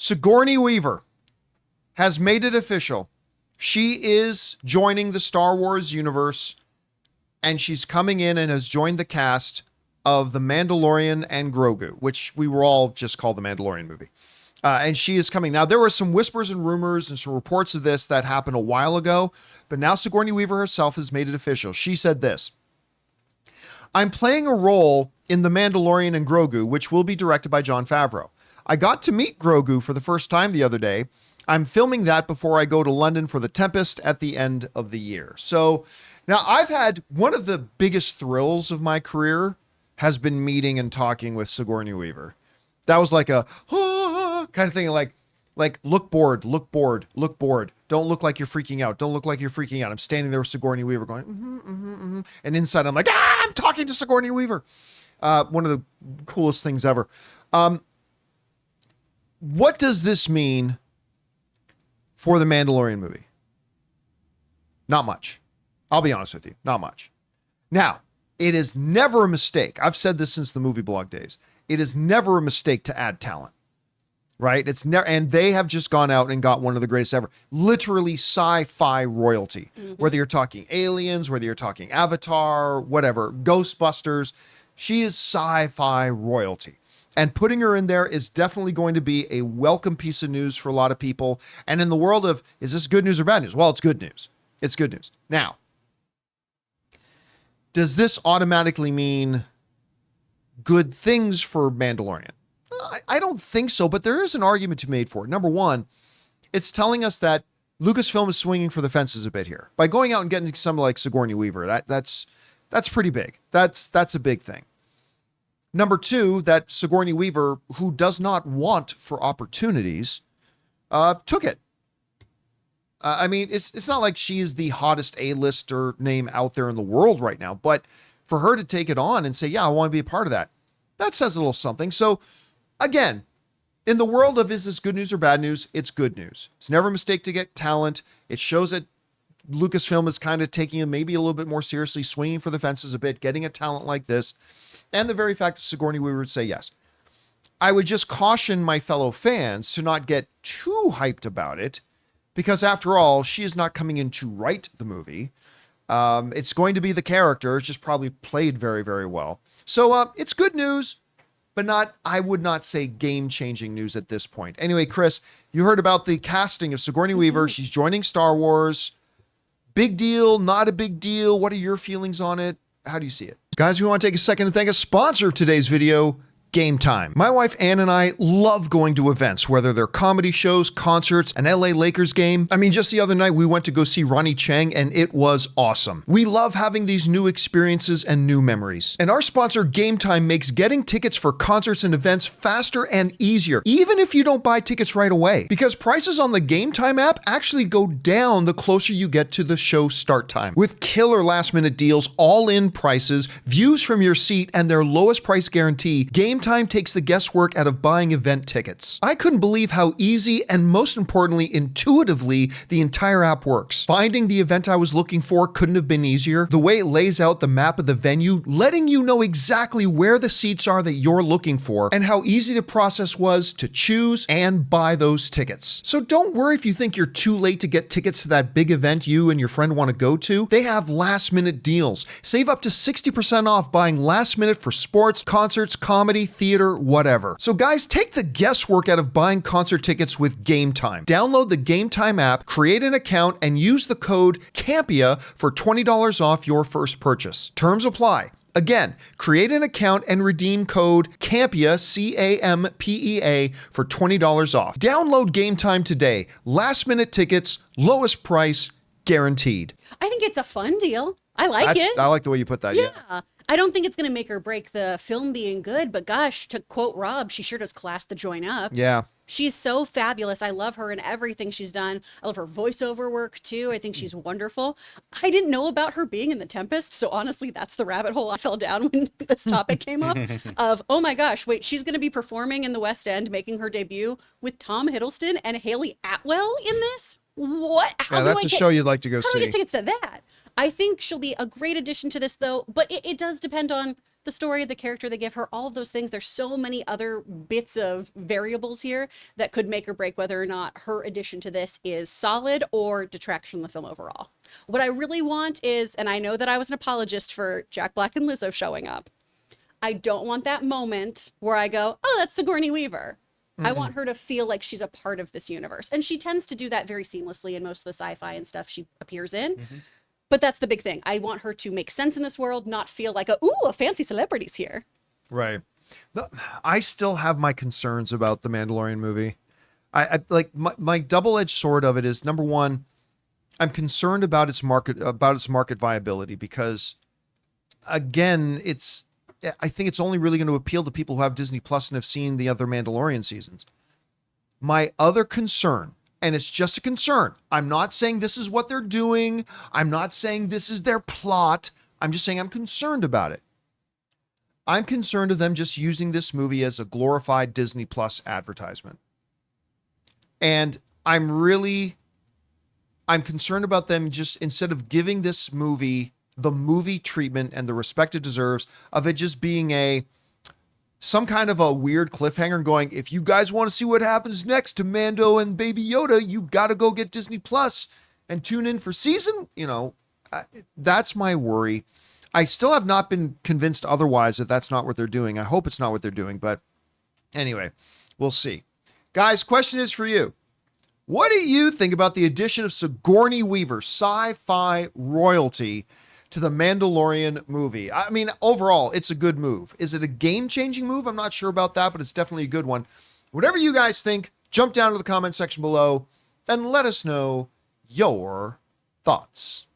Sigourney Weaver has made it official. She is joining the Star Wars universe, and she's coming in and has joined the cast of The Mandalorian and Grogu, which we were all just called the Mandalorian movie. And she is coming. Now, there were some whispers and rumors and some reports of this that happened a while ago, but now Sigourney Weaver herself has made it official. She said this: I'm playing a role in The Mandalorian and Grogu, which will be directed by Jon Favreau. I got to meet Grogu for the first time the other day. I'm filming that before I go to London for The Tempest at the end of the year. So now I've had one of the biggest thrills of my career has been meeting and talking with Sigourney Weaver. That was like a kind of thing, like look bored, look bored, look bored. Don't look like you're freaking out. Don't look like you're freaking out. I'm standing there with Sigourney Weaver going, and inside I'm like, I'm talking to Sigourney Weaver. One of the coolest things ever. What does this mean for the Mandalorian movie? Not much. I'll be honest with you. Not much. Now, it is never a mistake. I've said this since the movie blog days. It is never a mistake to add talent, right? It's never, and they have just gone out and got one of the greatest ever, literally sci-fi royalty, whether you're talking Aliens, whether you're talking Avatar, whatever, Ghostbusters, she is sci-fi royalty. And putting her in there is definitely going to be a welcome piece of news for a lot of people. And in the world of, is this good news or bad news? Well, it's good news. It's good news. Now, does this automatically mean good things for Mandalorian? I don't think so, but there is an argument to be made for it. Number one, it's telling us that Lucasfilm is swinging for the fences a bit here. By going out and getting someone like Sigourney Weaver, that's pretty big. That's a big thing. Number two, that Sigourney Weaver, who does not want for opportunities, took it. I mean, it's not like she is the hottest A-lister name out there in the world right now, but for her to take it on and say, yeah, I want to be a part of that, that says a little something. So again, in the world of is this good news or bad news, it's good news. It's never a mistake to get talent. It shows that Lucasfilm is kind of taking it maybe a little bit more seriously, swinging for the fences a bit, getting a talent like this. And the very fact that Sigourney Weaver would say yes. I would just caution my fellow fans to not get too hyped about it, because after all, she is not coming in to write the movie. It's going to be the character. It's just probably played very, very well. So it's good news, but not, I would not say game-changing news at this point. Anyway, Chris, you heard about the casting of Sigourney Weaver. She's joining Star Wars. Big deal, not a big deal. What are your feelings on it? How do you see it? Guys, we want to take a second to thank a sponsor of today's video, Gametime. My wife Ann and I love going to events, whether they're comedy shows, concerts, an LA Lakers game. I mean, just the other night we went to go see Ronnie Chang and it was awesome. We love having these new experiences and new memories. And our sponsor Gametime makes getting tickets for concerts and events faster and easier, even if you don't buy tickets right away. Because prices on the Gametime app actually go down the closer you get to the show start time. With killer last minute deals, all-in prices, views from your seat, and their lowest price guarantee, Gametime takes the guesswork out of buying event tickets. I couldn't believe how easy and most importantly, intuitively, the entire app works. Finding the event I was looking for couldn't have been easier. The way it lays out the map of the venue, letting you know exactly where the seats are that you're looking for, and how easy the process was to choose and buy those tickets. So don't worry if you think you're too late to get tickets to that big event you and your friend want to go to. They have last minute deals. Save up to 60% off buying last minute for sports, concerts, comedy, theater, whatever. So guys, take the guesswork out of buying concert tickets with Gametime. Download the Gametime app, create an account, and use the code CAMPEA for $20 off your first purchase. Terms apply. Again, create an account and redeem code CAMPEA, C-A-M-P-E-A, for $20 off. Download Gametime today. Last minute tickets, lowest price, guaranteed. I think it's a fun deal. I like it. I like the way you put that. Yeah. I don't think it's going to make or break the film being good, but gosh, to quote Rob, she sure does class the joint up. Yeah. She's so fabulous. I love her in everything she's done. I love her voiceover work too. I think she's wonderful. I didn't know about her being in The Tempest, so honestly, that's the rabbit hole I fell down when this topic came up of, oh my gosh, wait, she's going to be performing in the West End, making her debut with Tom Hiddleston and Haley Atwell in this? What? How that's a show you'd like to go see. How do I get tickets to that? I think she'll be a great addition to this, though, but it does depend on the story, the character they give her, all of those things. There's so many other bits of variables here that could make or break whether or not her addition to this is solid or detracts from the film overall. What I really want is, and I know that I was an apologist for Jack Black and Lizzo showing up, I don't want that moment where I go, oh, that's Sigourney Weaver. I want her to feel like she's a part of this universe. And she tends to do that very seamlessly in most of the sci-fi and stuff she appears in. But that's the big thing. I want her to make sense in this world, not feel like a fancy celebrity's here. Right. But I still have my concerns about the Mandalorian movie. I like my double-edged sword of it is, number one, I'm concerned about its market viability because, again, I think it's only really going to appeal to people who have Disney Plus and have seen the other Mandalorian seasons. My other concern, and it's just a concern, I'm not saying this is what they're doing. I'm not saying this is their plot. I'm just saying I'm concerned about it. I'm concerned of them just using this movie as a glorified Disney Plus advertisement. And I'm concerned about them just, instead of giving this movie the movie treatment and the respect it deserves, of it just being some kind of a weird cliffhanger going, if you guys want to see what happens next to Mando and Baby Yoda, you got to go get Disney Plus and tune in for season. That's my worry. I still have not been convinced otherwise that that's not what they're doing. I hope it's not what they're doing, but anyway, we'll see. Guys, question is for you. What do you think about the addition of Sigourney Weaver, sci-fi royalty, to the Mandalorian movie? I mean, overall, it's a good move. Is it a game-changing move? I'm not sure about that, but it's definitely a good one. Whatever you guys think, jump down to the comment section below and let us know your thoughts.